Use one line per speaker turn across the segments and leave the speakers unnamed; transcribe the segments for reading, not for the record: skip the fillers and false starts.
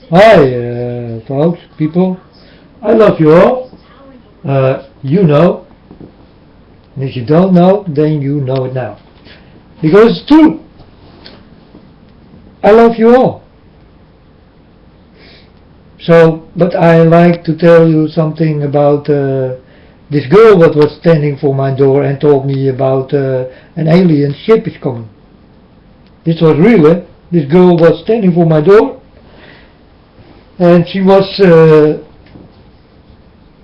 Hi, folks, people. I love you all. You know, and if you don't know, then you know it now. Because it's true. I love you all. So, but I like to tell you something about this girl that was standing for my door and told me about an alien ship is coming. This was real, eh? This girl was standing for my door and she was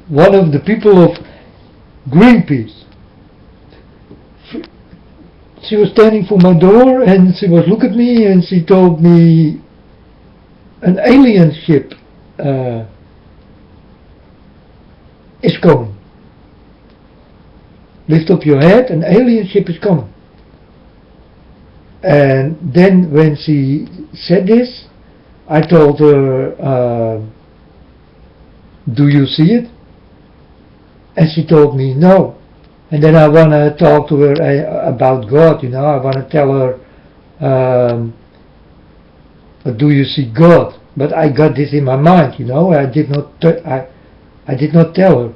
one of the people of Greenpeace. She was standing for my door and she was looking at me and she told me an alien ship is coming. Lift up your head, an alien ship is coming. And then when she said this, I told her, do you see it? And she told me no. And then I want to talk to her about God, you know. I want to tell her, do you see God? But I got this in my mind, you know. I did not tell her.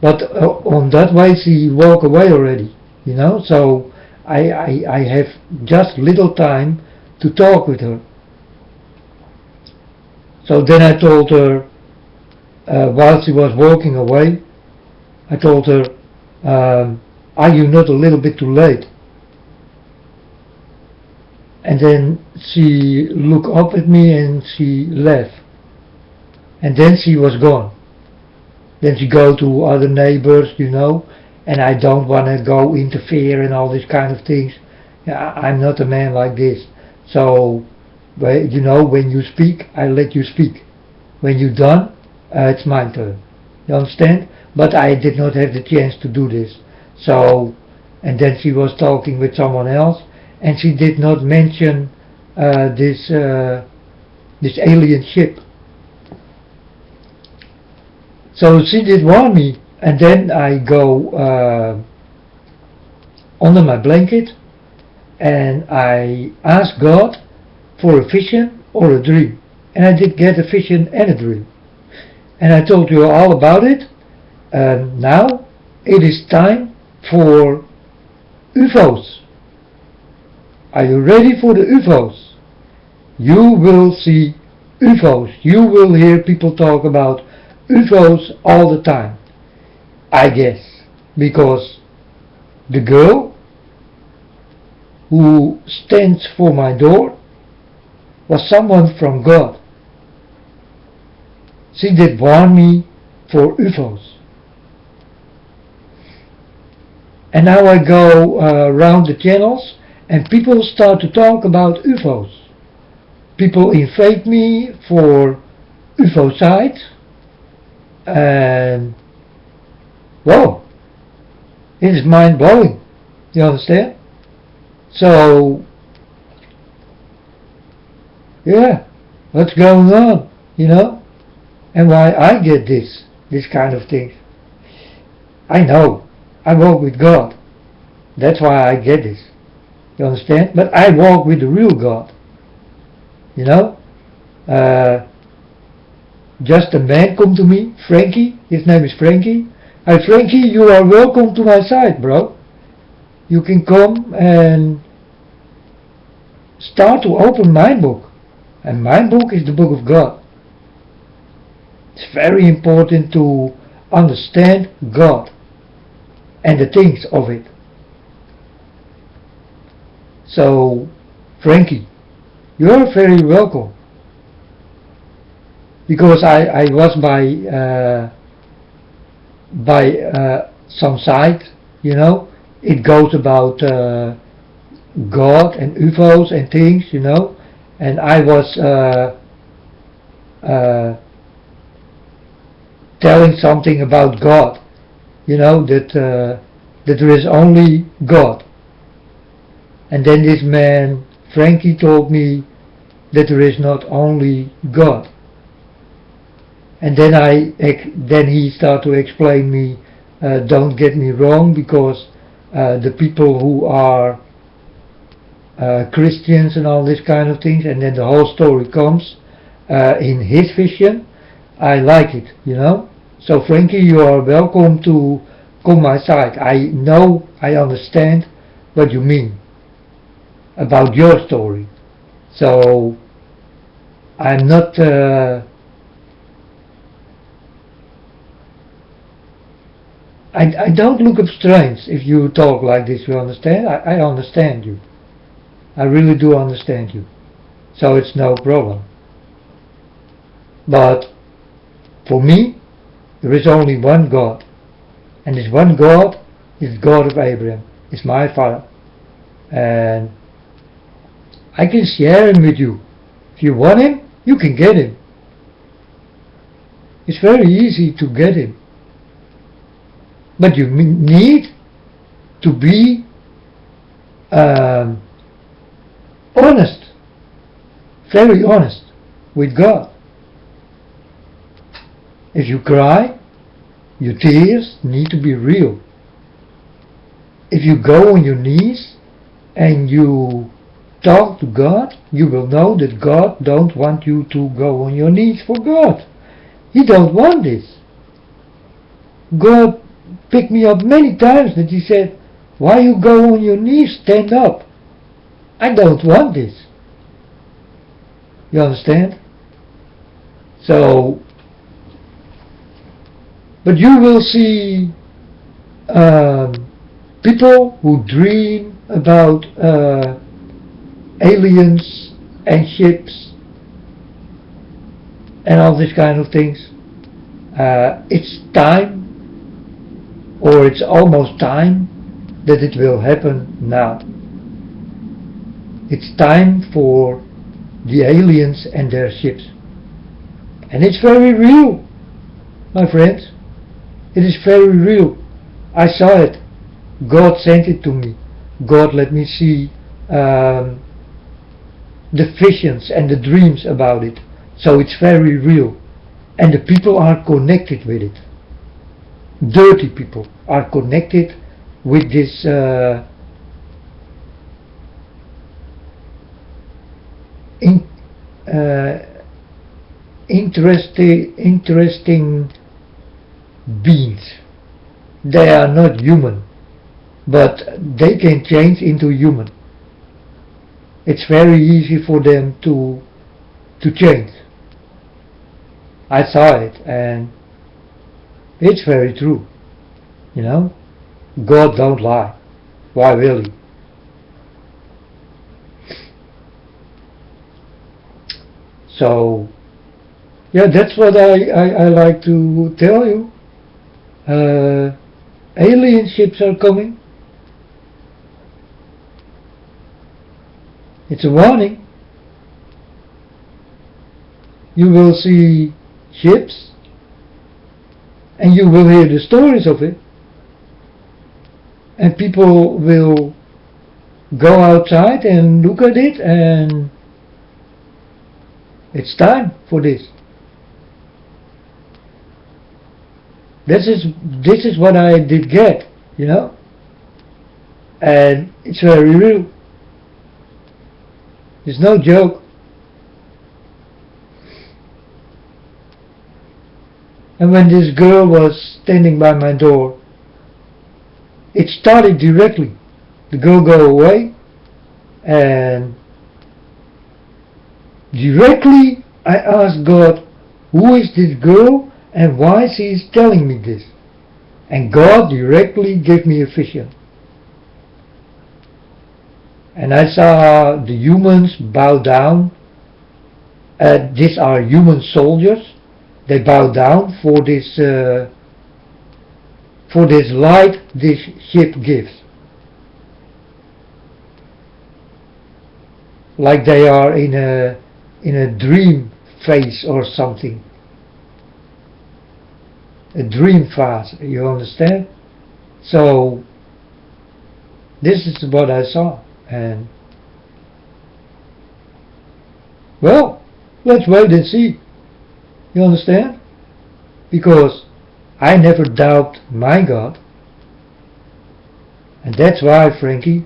But on that way she walked away already, you know. So I have just little time to talk with her. So then I told her, while she was walking away, I told her, are you not a little bit too late? And then she looked up at me and she laughed. And then she was gone. Then she go to other neighbors, you know, and I don't want to go interfere and all these kind of things. I'm not a man like this. So, you know, when you speak, I let you speak. When you're done, it's my turn. You understand? But I did not have the chance to do this. So, and then she was talking with someone else, and she did not mention this alien ship. So she did warn me, and then I go under my blanket, and I asked God for a vision or a dream. And I did get a vision and a dream. And I told you all about it. Now it is time for UFOs. Are you ready for the UFOs? You will see UFOs. You will hear people talk about UFOs all the time. I guess. Because the girl who stands for my door was someone from God. She did warn me for UFOs. And now I go around the channels and people start to talk about UFOs. People invite me for UFO sites, and whoa, it is mind blowing. You understand? So yeah, what's going on, you know? And why I get this kind of things. I know, I walk with God. That's why I get this. You understand? But I walk with the real God. You know? Just a man come to me, Frankie, his name is Frankie. Hi Frankie, you are welcome to my side, bro. You can come and start to open my book. And my book is the book of God. It's very important to understand God and the things of it. So, Frankie, you're very welcome. Because I was by some site, you know, it goes about God and UFOs and things, you know, and I was telling something about God, you know, that there is only God. And then this man, Frankie, told me that there is not only God. And then he started to explain me, don't get me wrong, because the people who are Christians and all this kind of things, and then the whole story comes, in his vision, I like it, you know. So Frankie, you are welcome to come my side. I know, I understand what you mean about your story. So I'm not I don't look up strange if you talk like this, you understand? I understand you. I really do understand you. So it's no problem. But for me, there is only one God. And this one God is God of Abraham. Is my Father. And I can share him with you. If you want him, you can get him. It's very easy to get him. But you need to be honest, very honest with God. If you cry, your tears need to be real. If you go on your knees and you talk to God, you will know that God don't want you to go on your knees for God. He don't want this. God picked me up many times that he said, why you go on your knees, stand up. I don't want this. You understand? So, but you will see people who dream about aliens and ships and all these kind of things. It's time, or it's almost time, that it will happen now. It's time for the aliens and their ships. And it's very real, my friends. It is very real. I saw it. God sent it to me. God let me see the visions and the dreams about it. So it's very real. And the people are connected with it. Dirty people are connected with this interesting beings. They are not human, but they can change into human. It's very easy for them to change. I saw it, and it's very true. You know, God don't lie. Why will he? So, yeah, that's what I like to tell you. Alien ships are coming. It's a warning. You will see ships, and you will hear the stories of it, and people will go outside and look at it, and it's time for this. This is what I did get, you know, and it's very real. It's no joke. And when this girl was standing by my door, it started directly. The girl go away, and directly I asked God, who is this girl and why she is telling me this? And God directly gave me a vision. And I saw the humans bow down. These are human soldiers. They bow down for this light this ship gives. Like they are in a dream phase or something. A dream phase, you understand? So this is what I saw, and well, let's wait and see. You understand? Because I never doubt my God. And that's why, Frankie,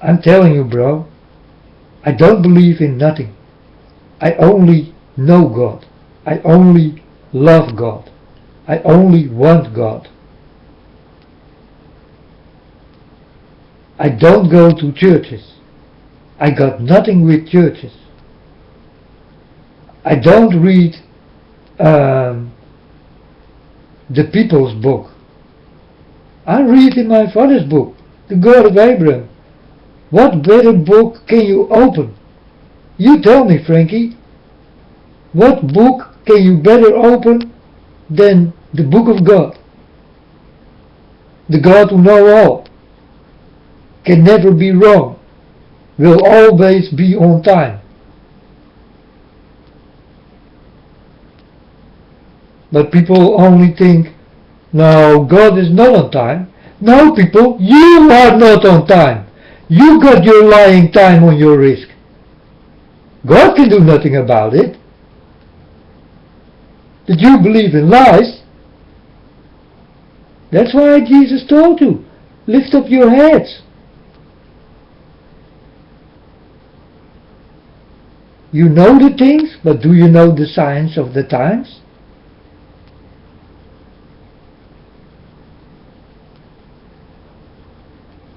I'm telling you, bro, I don't believe in nothing. I only know God. I only love God. I only want God. I don't go to churches. I got nothing with churches. I don't read the people's book. I read in my father's book, the God of Abraham. What better book can you open? You tell me, Frankie. What book can you better open than the book of God? The God who knows all, can never be wrong, will always be on time. But people only think, no, God is not on time. No, people, you are not on time. You got your lying time on your risk. God can do nothing about it. But you believe in lies. That's why Jesus told you, lift up your heads. You know the things, but do you know the signs of the times?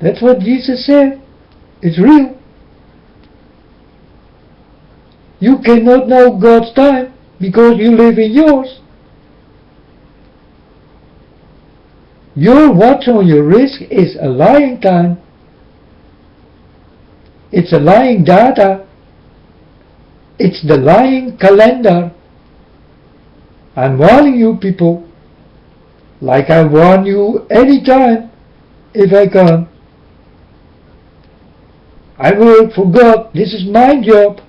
That's what Jesus said. It's real. You cannot know God's time because you live in yours. Your watch on your wrist is a lying time. It's a lying data. It's the lying calendar. I'm warning you, people, like I warn you anytime if I can. I work for God. This is my job.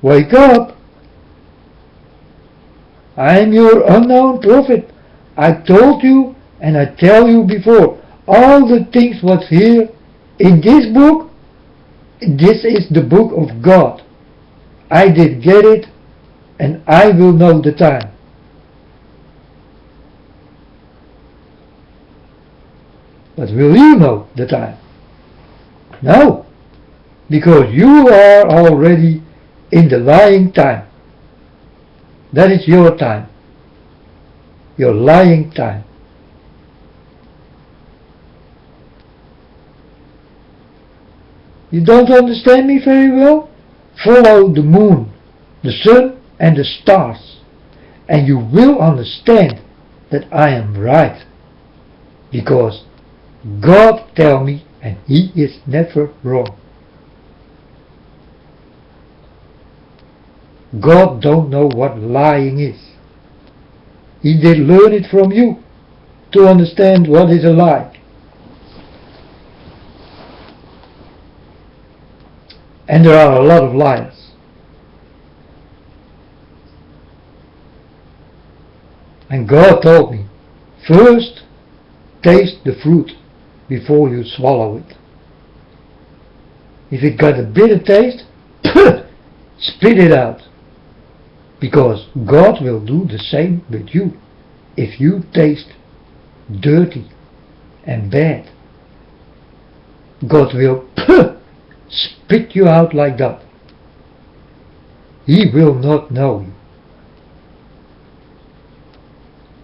Wake up. I am your unknown prophet. I told you and I tell you before, all the things what's here in this book, this is the book of God. I did get it and I will know the time. But will you know the time? No, because you are already in the lying time. That is your time. Your lying time. You don't understand me very well? Follow the moon, the sun and the stars, and you will understand that I am right. Because God tells me and He is never wrong. God don't know what lying is. He did learn it from you to understand what is a lie. And there are a lot of liars. And God told me, first taste the fruit before you swallow it. If it got a bitter taste, spit it out. Because God will do the same with you if you taste dirty and bad. God will spit you out like that. He will not know you.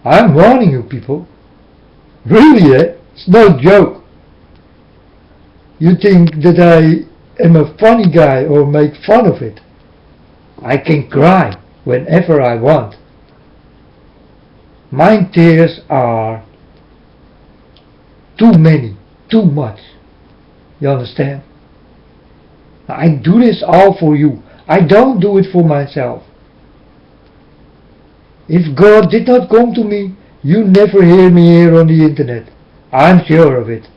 I'm warning you, people. Really, eh? It's no joke. You think that I am a funny guy or make fun of it. I can cry whenever I want. My tears are too many, too much. You understand? I do this all for you. I don't do it for myself. If God did not come to me, you never hear me here on the internet. I'm sure of it.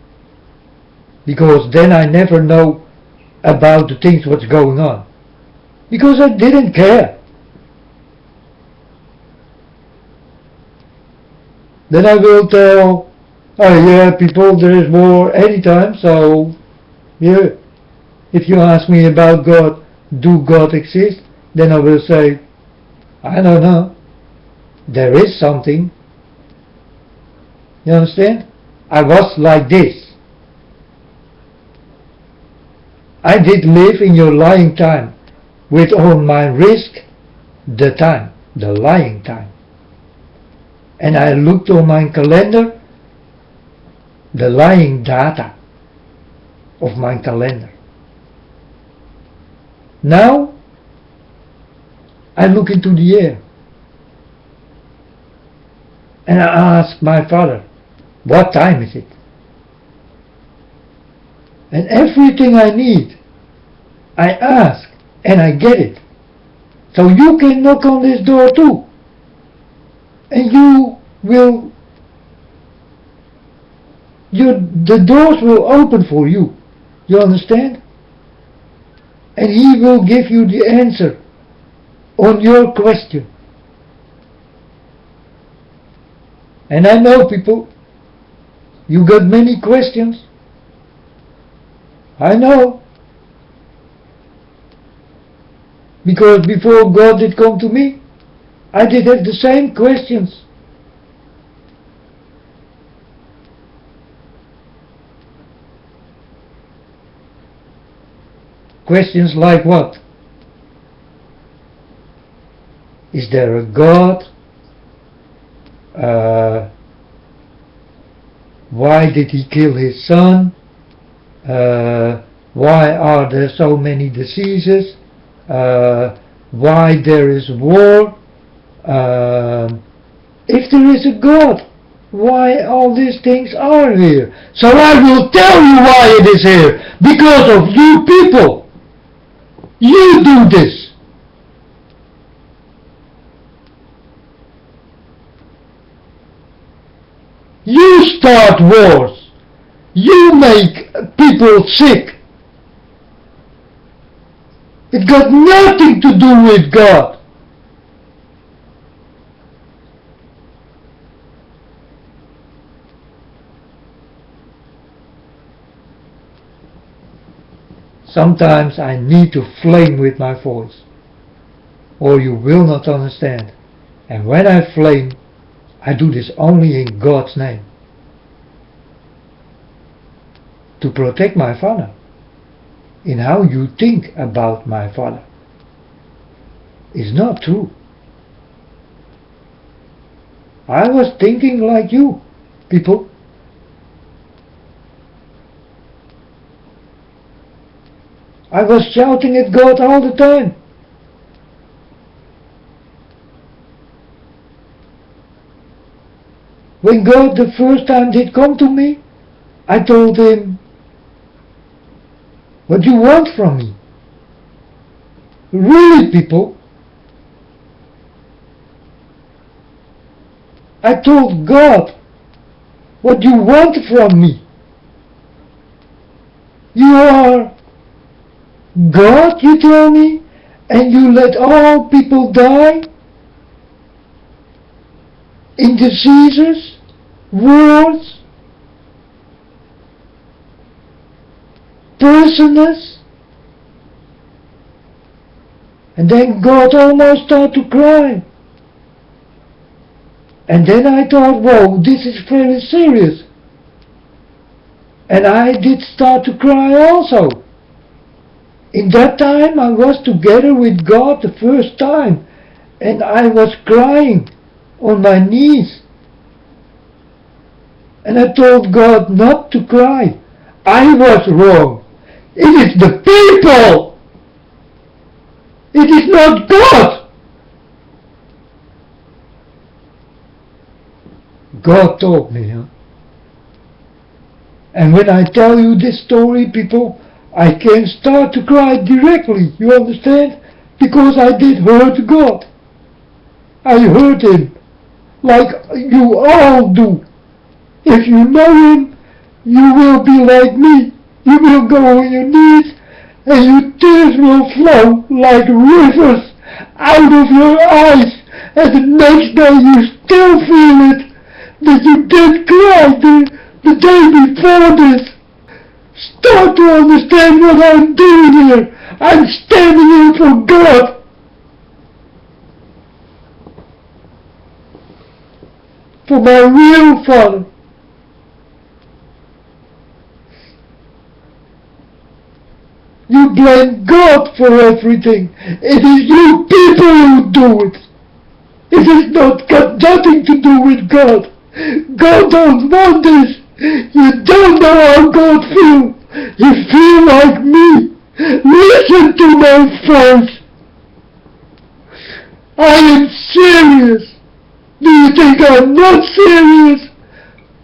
Because then I never know about the things what's going on. Because I didn't care. Then I will tell, oh yeah, people, there is war anytime, so yeah. If you ask me about God, do God exist? Then I will say, I don't know. There is something. You understand? I was like this. I did live in your lying time, with on my wrist the time, the lying time. And I looked on my calendar, the lying data of my calendar. Now I look into the air and I ask my father, what time is it? And everything I need, I ask and I get it. So you can knock on this door too. And the doors will open for you. You understand? And he will give you the answer on your question. And I know, people, you got many questions. I know. Because before God did come to me, I did have the same questions. Questions like what? Is there a God? Why did he kill his son? Why are there so many diseases? Why there is war? If there is a God, why all these things are here? So I will tell you why it is here. Because of you people. You do this. You start wars. You make people sick. It got nothing to do with God. Sometimes I need to flame with my voice, or you will not understand. And when I flame, I do this only in God's name. To protect my Father, in how you think about my Father, is not true. I was thinking like you, people. I was shouting at God all the time. When God the first time did come to me, I told him, what do you want from me? Really, people? I told God, what do you want from me? You are God, you tell me, and you let all people die in diseases, wars, poisonous. And then God almost started to cry. And then I thought, whoa, this is very serious. And I did start to cry also. In that time I was together with God the first time, and I was crying on my knees. And I told God not to cry. I was wrong. It is the people. It is not God. God told me, And when I tell you this story, people, I can start to cry directly, you understand? Because I did hurt God. I hurt him, like you all do. If you know him, you will be like me. You will go on your knees, and your tears will flow like rivers out of your eyes, and the next day you still feel it, that you did cry the day before this. Start to understand what I'm doing here. I'm standing here for God. For my real Father. You you blame God for everything. It is you people who do it. It has not got nothing to do with God. God don't want this. You don't know how God feels. You feel like me. Listen to my voice. I am serious. Do you think I'm not serious?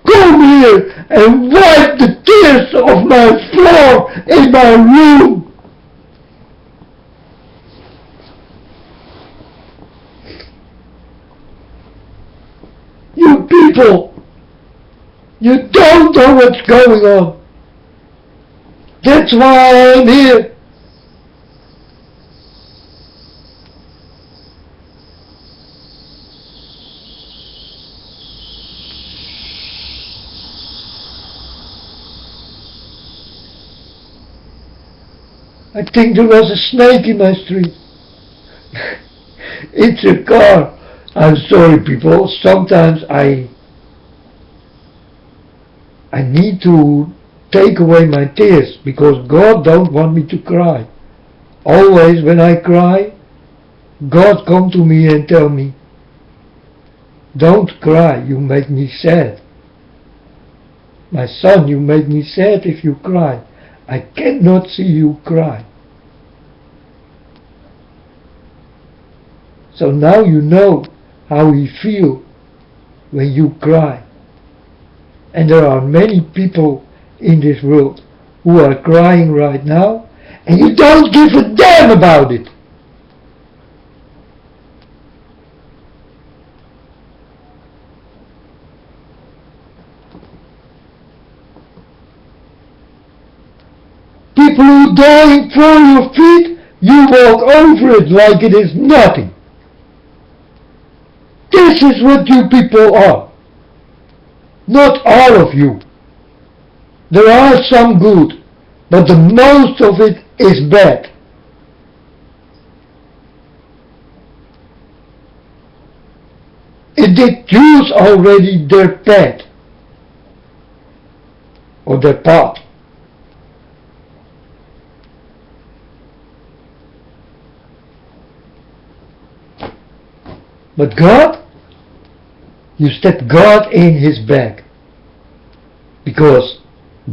Come here and wipe the tears off my floor in my room. You people, you don't know what's going on. That's why I'm here. I think there was a snake in my street. It's a car. I'm sorry, people. Sometimes I need to take away my tears because God don't want me to cry. Always when I cry, God come to me and tell me, don't cry, you make me sad. My son, you make me sad if you cry. I cannot see you cry. So now you know how he feels when you cry. And there are many people in this world who are crying right now, and you don't give a damn about it. People who die in front of your feet, you walk over it like it is nothing. This is what you people are. Not all of you. There are some good, but the most of it is bad. It did choose already their path or their path. But God, you step God in his bag, because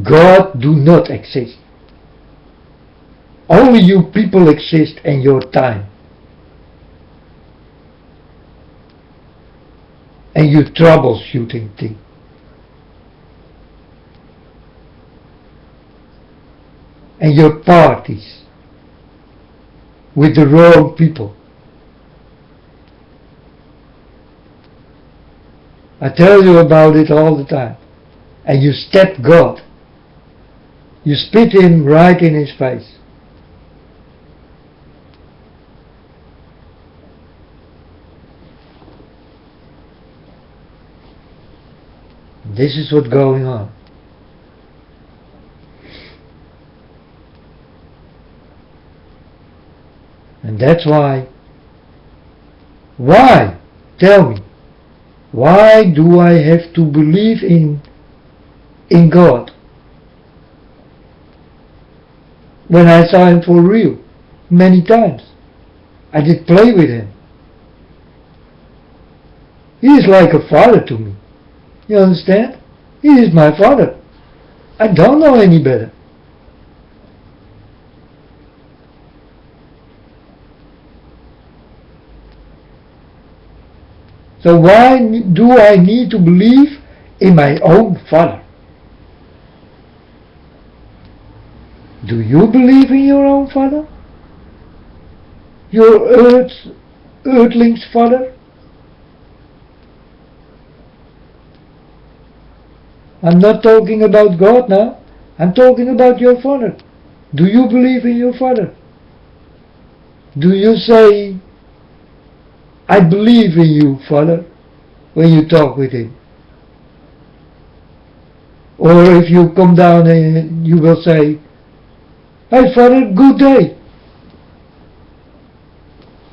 God do not exist. Only you people exist in your time. And you troubleshooting thing. And your parties with the wrong people. I tell you about it all the time. And you step God. You spit him right in his face. This is what's going on. And that's why, tell me, why do I have to believe in God when I saw him for real many times? I did play with him. He is like a father to me. You understand? He is my father. I don't know any better. So why do I need to believe in my own father? Do you believe in your own father? Your earthling's father? I'm not talking about God now. I'm talking about your father. Do you believe in your father? Do you say, I believe in you, Father, when you talk with him? Or if you come down and you will say, hey Father, good day.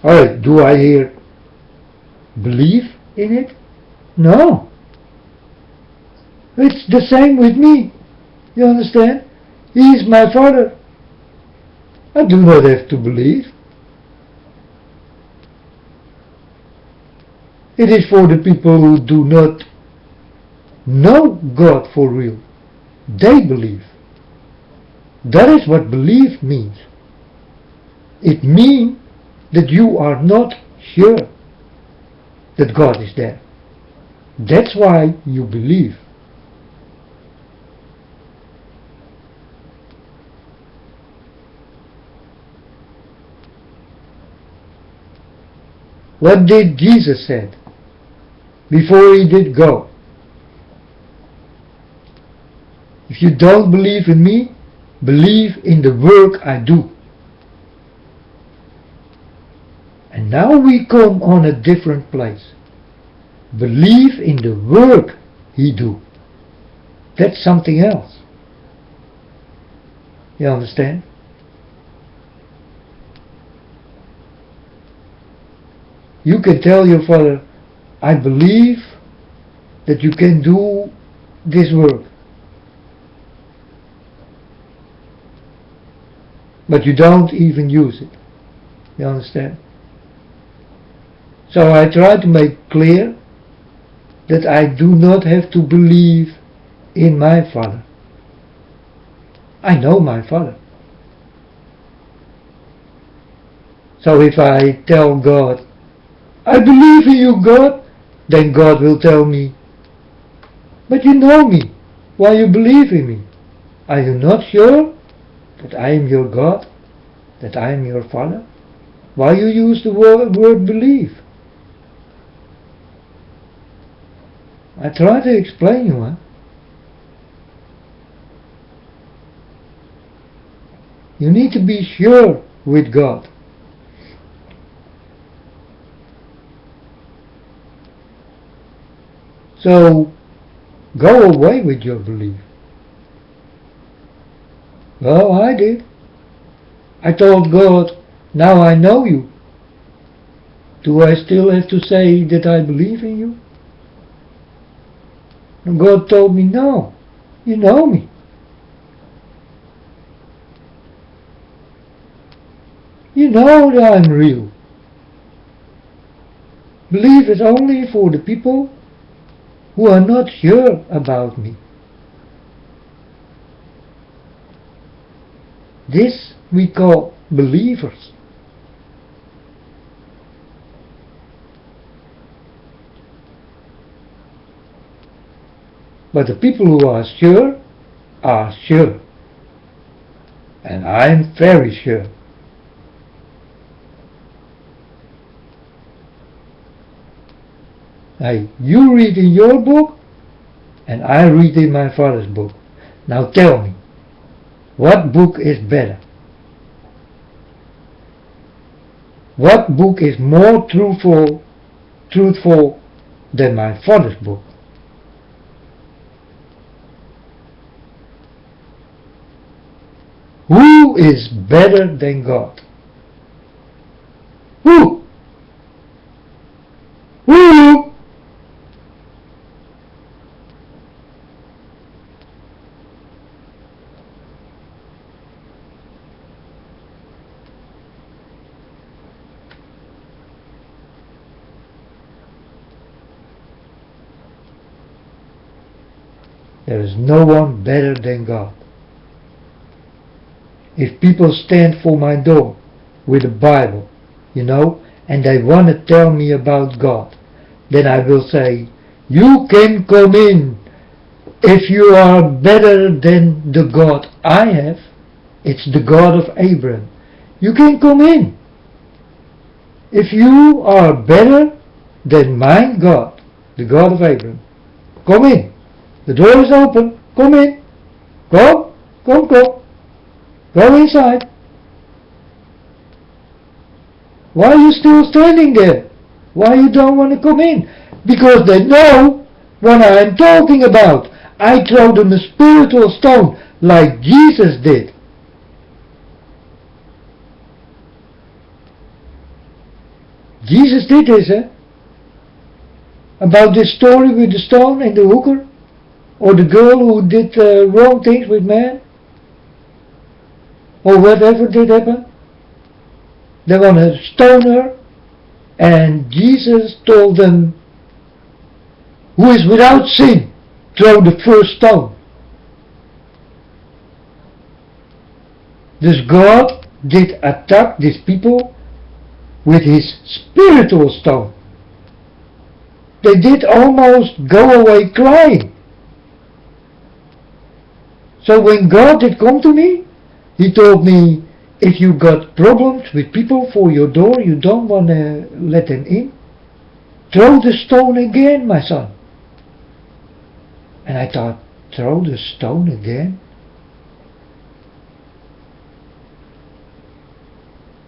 Or do I hear believe in it? No. It's the same with me. You understand? He is my Father. I do not have to believe. It is for the people who do not know God for real. They believe. That is what belief means. It means that you are not sure that God is there. That's why you believe. What did Jesus said before he did go? If you don't believe in me, believe in the work I do. And now we come on a different place. Believe in the work he do. That's something else. You understand? You can tell your father, I believe that you can do this work. But you don't even use it. You understand? So I try to make clear that I do not have to believe in my Father. I know my Father. So if I tell God, I believe in you, God, then God will tell me, but you know me. Why you believe in me? Are you not sure that I am your God? That I am your Father? Why you use the word believe? I try to explain you, huh? You need to be sure with God. So, go away with your belief. Well, I did. I told God, now I know you. Do I still have to say that I believe in you? And God told me, no, you know me. You know that I'm real. Belief is only for the people who are not sure about me. This we call believers. But the people who are sure. And I'm very sure. Now, you read in your book, and I read in my father's book. Now tell me, what book is better? What book is more truthful than my father's book? Who is better than God? Who? Who? There is no one better than God. If people stand for my door with a Bible, and they want to tell me about God, then I will say, you can come in. If you are better than the God I have, it's the God of Abraham, you can come in. If you are better than my God, the God of Abraham, come in. The door is open. Come in. Go. Go inside. Why are you still standing there? Why you don't want to come in? Because they know what I'm talking about. I throw them a spiritual stone like Jesus did. Jesus did this, about this story with the stone and the hooker, or the girl who did wrong things with man. or whatever did happen. They want to stone her, and Jesus told them, who is without sin, throw the first stone. Thus God did attack these people with his spiritual stone. They did almost go away crying. So when God did come to me, he told me, if you got problems with people for your door, you don't want to let them in, throw the stone again, my son. And I thought, throw the stone again?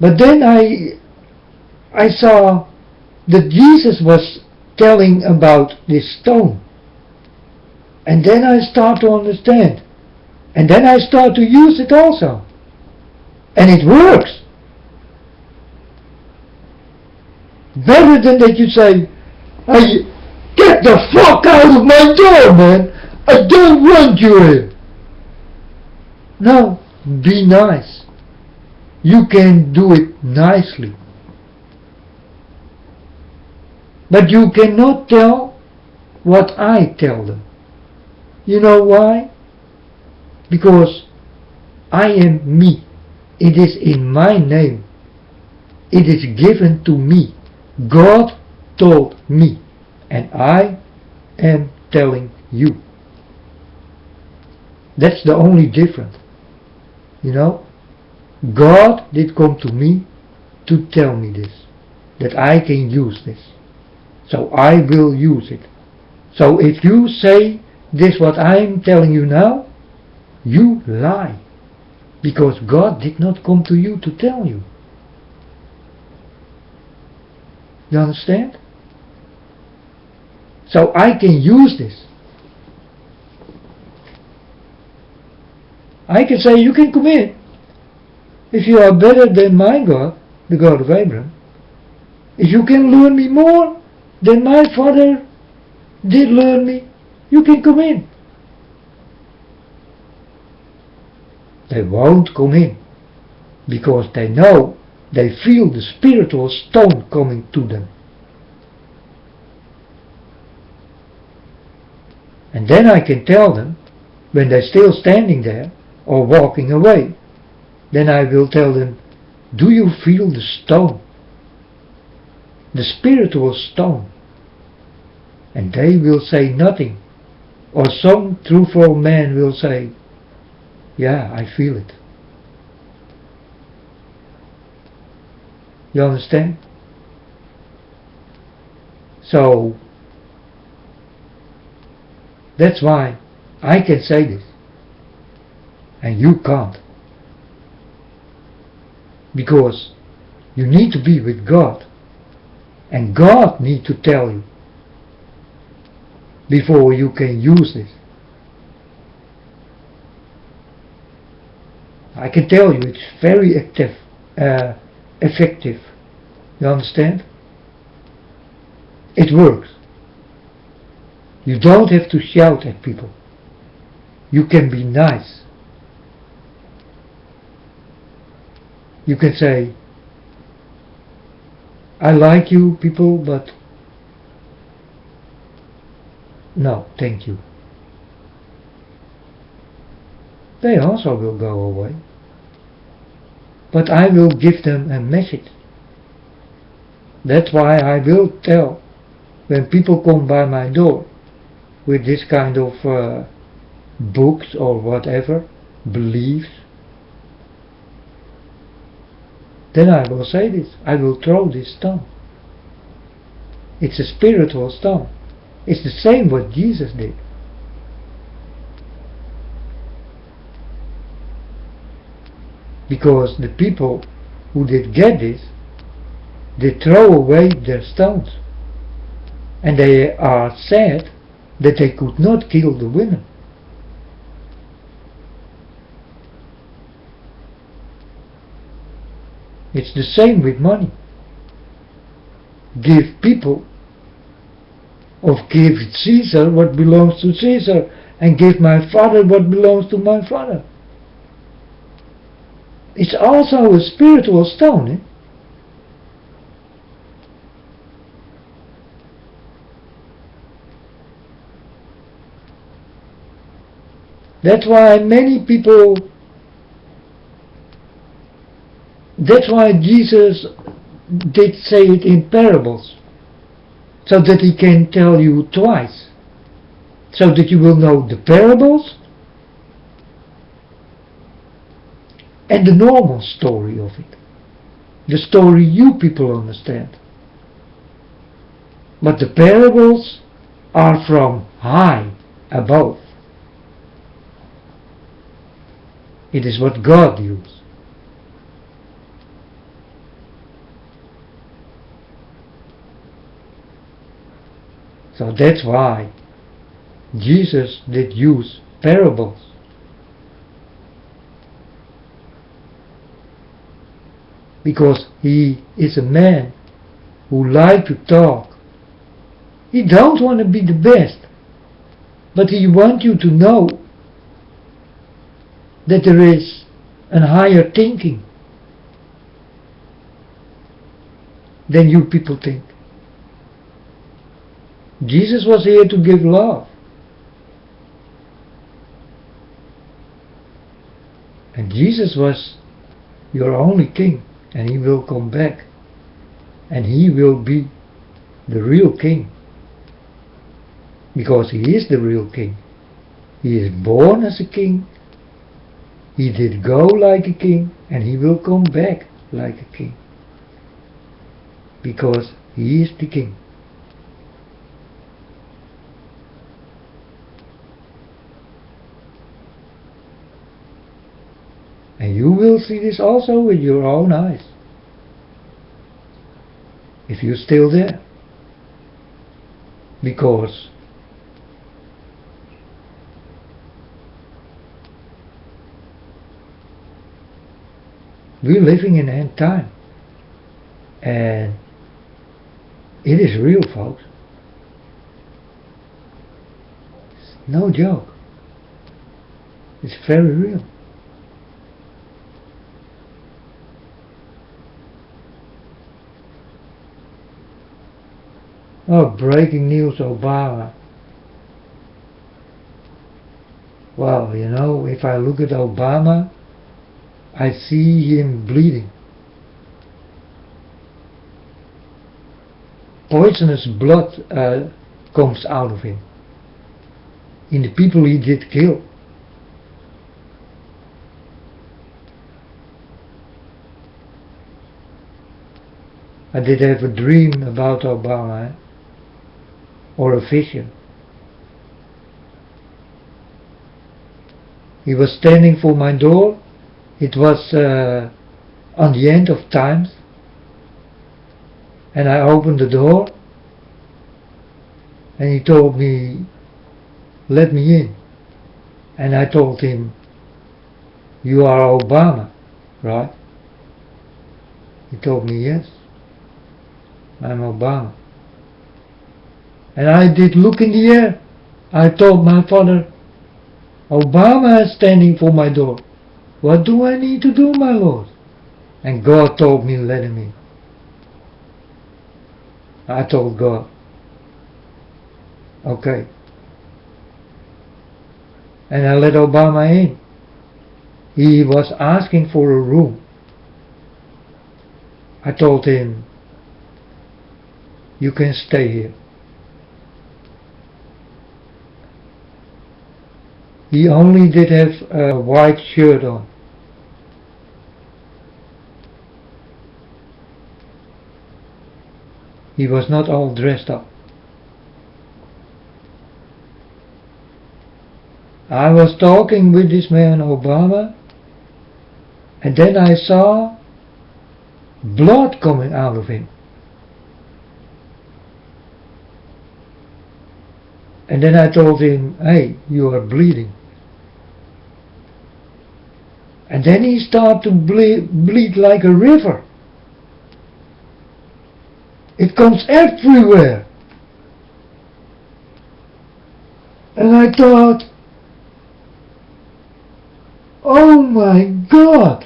But then I saw that Jesus was telling about this stone. And then I start to understand. And then I start to use it also. And it works. Better than that you say, hey, get the fuck out of my door, man. I don't want you here. No, be nice. You can do it nicely. But you cannot tell what I tell them. You know why? Because I am me. It is in my name. It is given to me. God told me. And I am telling you. That's the only difference. You know? God did come to me to tell me this. That I can use this. So I will use it. So if you say this what I am telling you now, you lie. Because God did not come to you to tell you. You understand? So I can use this. I can say, you can come in. If you are better than my God, the God of Abraham, if you can learn me more than my father did learn me, you can come in. They won't come in, because they know, they feel the spiritual stone coming to them. And then I can tell them, when they're still standing there, or walking away, then I will tell them, do you feel the stone? The spiritual stone. And they will say nothing. Or some truthful man will say, yeah, I feel it. You understand? So, that's why I can say this. And you can't. Because you need to be with God. And God needs to tell you before you can use this. I can tell you it's very effective. You understand? It works. You don't have to shout at people. You can be nice. You can say, I like you people, but no, thank you. They also will go away. But I will give them a message. That's why I will tell when people come by my door with this kind of books or whatever, beliefs, then I will say this. I will throw this stone. It's a spiritual stone. It's the same what Jesus did. Because the people who did get this, they throw away their stones. And they are sad that they could not kill the women. It's the same with money. Give people, or give Caesar what belongs to Caesar, and give my father what belongs to my father. it's also a spiritual stone. Eh? That's why that's why Jesus did say it in parables, so that he can tell you twice, so that you will know the parables and the normal story of it, the story you people understand. But the parables are from high above. It is what God used. So that's why Jesus did use parables. Because he is a man who likes to talk. He don't want to be the best, but he wants you to know that there is a higher thinking than you people think. Jesus was here to give love. And Jesus was your only king, and he will come back, and he will be the real king, because he is the real king. He is born as a king, he did go like a king, and he will come back like a king, because he is the king. And you will see this also with your own eyes, if you're still there. Because we're living in end time, and it is real, folks. It's no joke. It's very real. Oh, breaking news, Obama. Well, you know, if I look at Obama, I see him bleeding. Poisonous blood comes out of him, in the people he did kill. I did have a dream about Obama, or a vision. He was standing for my door. It was on the end of times, and I opened the door, and he told me, let me in. And I told him, you are Obama, right? He told me, yes, I'm Obama. And I did look in the air. I told my father, Obama is standing for my door. What do I need to do, my Lord? And God told me, let him in. I told God, okay. And I let Obama in. He was asking for a room. I told him, you can stay here. He only did have a white shirt on. He was not all dressed up. I was talking with this man Obama, and then I saw blood coming out of him. And then I told him, hey, you are bleeding. And then he started to bleed like a river. It comes everywhere. And I thought, oh my God,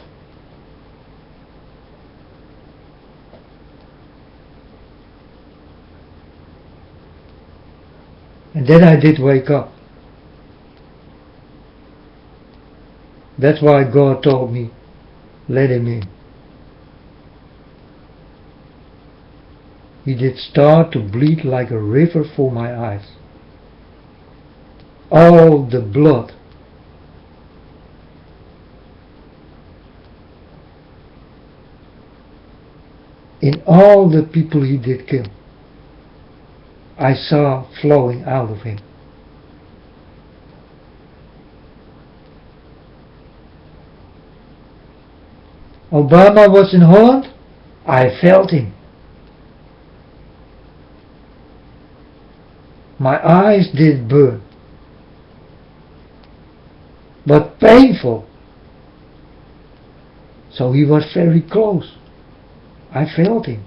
And then I did wake up. That's why God told me, let him in. He did start to bleed like a river for my eyes. All the blood. In all the people he did kill, I saw flowing out of him. Obama was in Holland, I felt him. My eyes did burn, but painful. So he was very close. I felt him.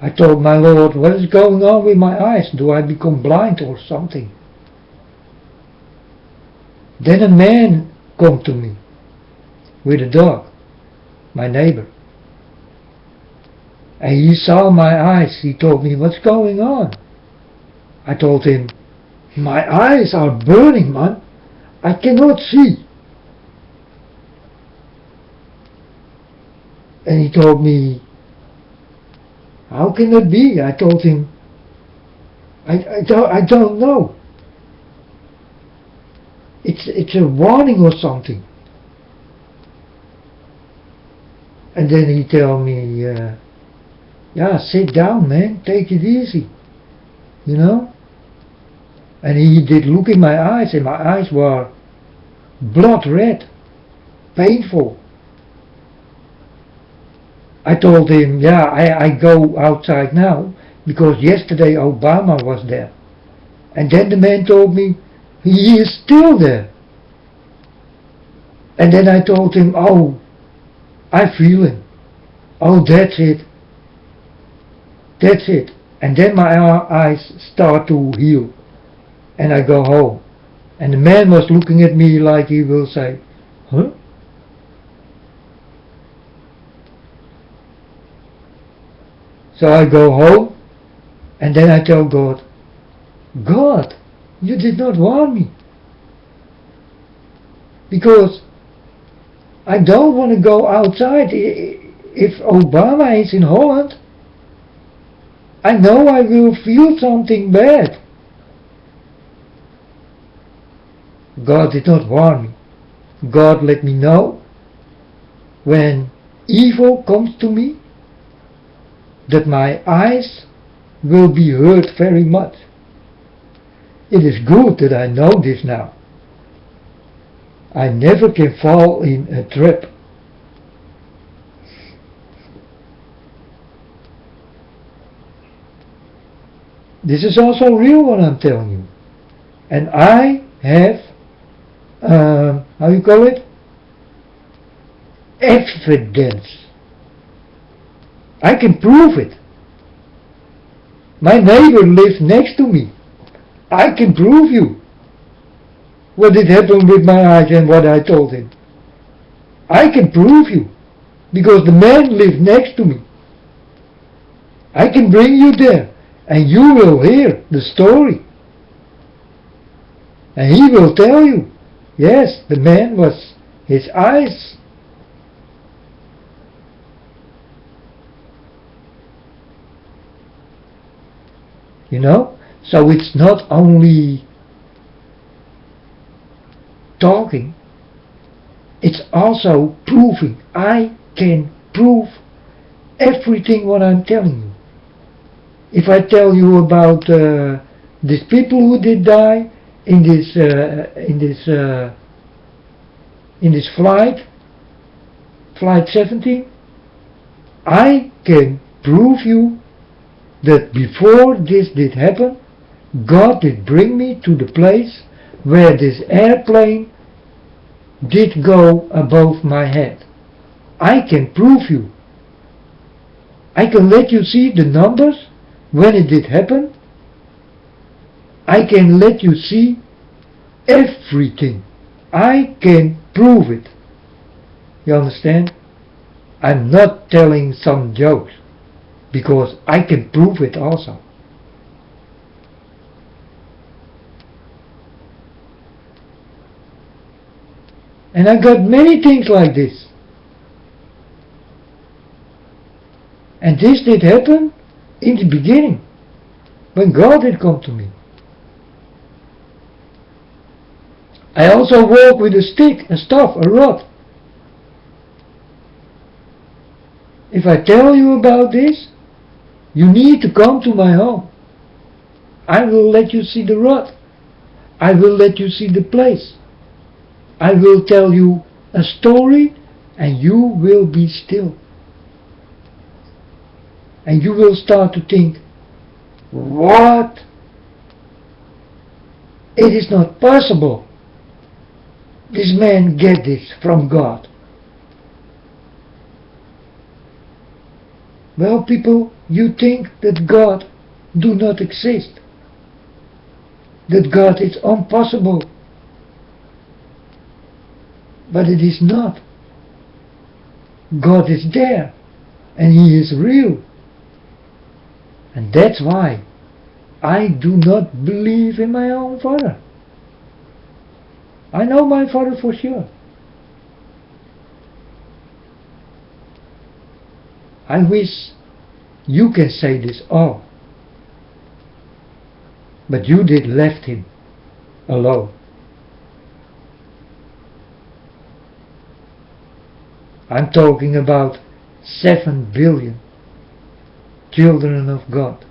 I told my Lord, what is going on with my eyes? Do I become blind or something? Then a man came to me with a dog, my neighbor. And he saw my eyes. He told me, what's going on? I told him, my eyes are burning, man. I cannot see. And he told me, how can that be? I told him, I don't know. It's a warning or something. And then he told me, yeah, sit down, man, take it easy, you know. And he did look in my eyes, and my eyes were blood red, painful. I told him, yeah, I go outside now, because yesterday Obama was there. And then the man told me, he is still there. And then I told him, oh, I feel him. Oh, that's it. That's it. And then my eyes start to heal. And I go home. And the man was looking at me like he will say, huh? So I go home, and then I tell God, God, you did not warn me. Because I don't want to go outside. If Obama is in Holland, I know I will feel something bad. God did not warn me. God let me know when evil comes to me that my eyes will be hurt very much. It is good that I know this now. I never can fall in a trap. This is also real what I'm telling you. And I have, how you call it? Evidence. I can prove it. My neighbor lives next to me. I can prove you what did happen with my eyes and what I told him. I can prove you because the man lives next to me. I can bring you there and you will hear the story. And he will tell you, yes, the man was his eyes. You know? So it's not only talking, it's also proving. I can prove everything what I'm telling you. If I tell you about these people who did die in this flight 17, I can prove you that before this did happen, God did bring me to the place where this airplane did go above my head. I can prove you. I can let you see the numbers when it did happen. I can let you see everything. I can prove it. You understand? I'm not telling some jokes, because I can prove it also. And I got many things like this. And this did happen in the beginning, when God did come to me. I also walk with a stick, a staff, a rod. If I tell you about this, you need to come to my home. I will let you see the rod. I will let you see the place. I will tell you a story and you will be still. And you will start to think, what? It is not possible. This man get this from God. Well, people, you think that God do not exist. That God is impossible. But it is not. God is there. And He is real. And that's why I do not believe in my own Father. I know my Father for sure. I wish you can say this all. But you did left Him alone. I'm talking about 7 billion children of God.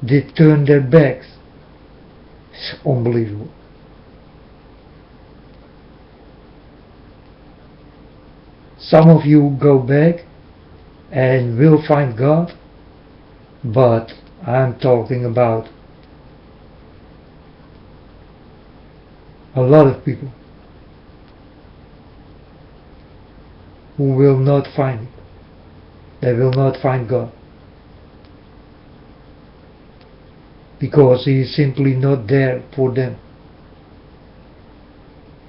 They turn their backs. It's unbelievable. Some of you go back and will find God, but I'm talking about a lot of people who will not find it. They will not find God. Because He is simply not there for them.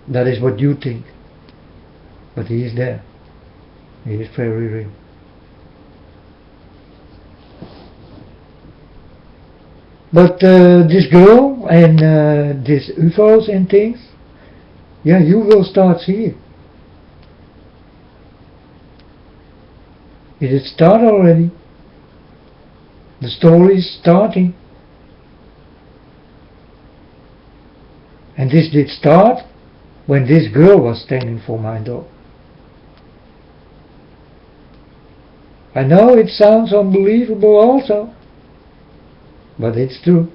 That is what you think. But He is there. He is very real. But this girl and these UFOs and things, yeah, you will start seeing. It has started already. The story is starting. And this did start when this girl was standing for my door. I know it sounds unbelievable also, but it's true.